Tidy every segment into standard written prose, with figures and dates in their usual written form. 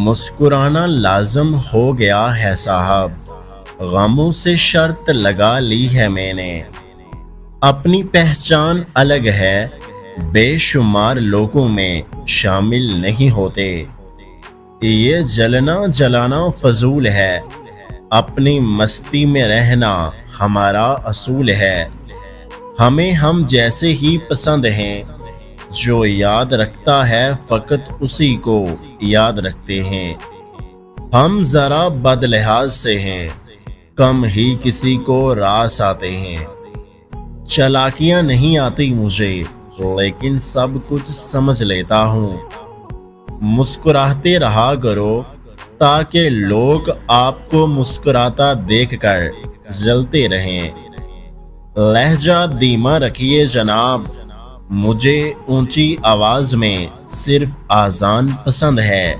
مسکرانا لازم ہو گیا ہے صاحب، غموں سے شرط لگا لی ہے میں نے۔ اپنی پہچان الگ ہے، بے شمار لوگوں میں شامل نہیں ہوتے۔ یہ جلنا جلانا فضول ہے، اپنی مستی میں رہنا ہمارا اصول ہے۔ ہمیں ہم جیسے ہی پسند ہیں، جو یاد رکھتا ہے فقط اسی کو یاد رکھتے ہیں۔ ہم ذرا بد لحاظ سے ہیں، کم ہی کسی کو راس آتے ہیں۔ چالاکیاں نہیں آتی مجھے، لیکن سب کچھ سمجھ لیتا ہوں۔ مسکراتے رہا کرو تاکہ لوگ آپ کو مسکراتا دیکھ کر جلتے رہیں۔ لہجہ دھیما رکھیے جناب، مجھے اونچی آواز میں صرف آذان پسند ہے۔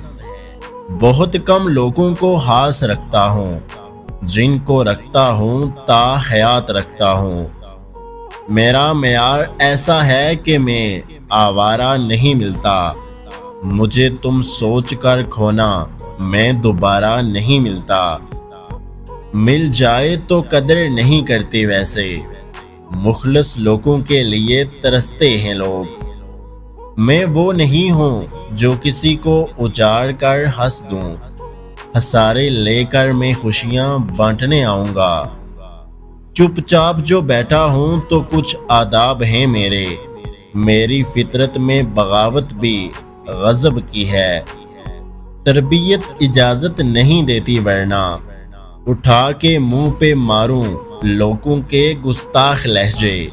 بہت کم لوگوں کو ہاس رکھتا ہوں، جن کو رکھتا ہوں تا حیات رکھتا ہوں۔ میرا معیار ایسا ہے کہ میں آوارہ نہیں ملتا، مجھے تم سوچ کر کھونا میں دوبارہ نہیں ملتا۔ مل جائے تو قدر نہیں کرتے ویسے، مخلص لوگوں کے لیے ترستے ہیں لوگ۔ میں وہ نہیں ہوں جو کسی کو اجاڑ کر ہنس دوں، ہسارے لے کر میں خوشیاں بانٹنے آؤں گا۔ چپ چاپ جو بیٹھا ہوں تو کچھ آداب ہیں میرے، میری فطرت میں بغاوت بھی غضب کی ہے۔ تربیت اجازت نہیں دیتی ورنہ اٹھا کے منہ پہ ماروں لوگوں کے گستاخ لہجے۔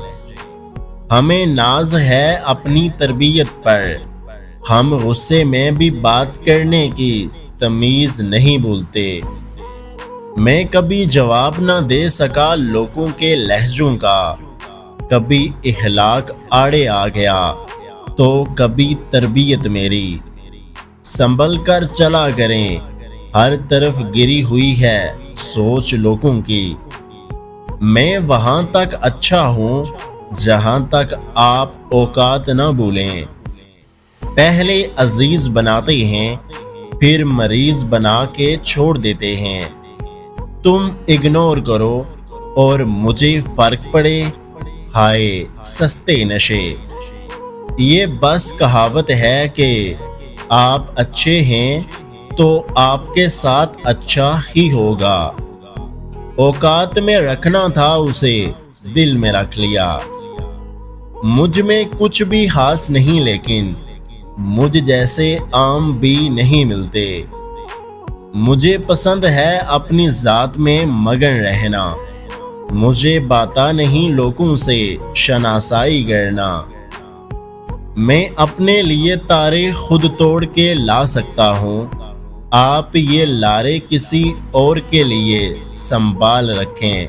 ہمیں ناز ہے اپنی تربیت پر، ہم غصے میں بھی بات کرنے کی تمیز نہیں بھولتے۔ میں کبھی جواب نہ دے سکا لوگوں کے لہجوں کا، کبھی اخلاق آڑے آ گیا تو کبھی تربیت میری۔ سنبھل کر چلا کریں، ہر طرف گری ہوئی ہے سوچ لوگوں کی۔ میں وہاں تک اچھا ہوں جہاں تک آپ اوقات نہ بھولیں۔ پہلے عزیز بناتے ہیں، پھر مریض بنا کے چھوڑ دیتے ہیں۔ تم اگنور کرو اور مجھے فرق پڑے، ہائے سستے نشے۔ یہ بس کہاوت ہے کہ آپ اچھے ہیں تو آپ کے ساتھ اچھا ہی ہوگا۔ اوقات میں رکھنا تھا اسے، دل میں رکھ لیا۔ مجھ میں کچھ بھی خاص نہیں، لیکن مجھ جیسے عام بھی نہیں ملتے۔ مجھے پسند ہے اپنی ذات میں مگن رہنا، مجھے باتا نہیں لوگوں سے شناسائی کرنا۔ میں اپنے لیے تارے خود توڑ کے لا سکتا ہوں، آپ یہ لارے کسی اور کے لیے سنبھال رکھیں۔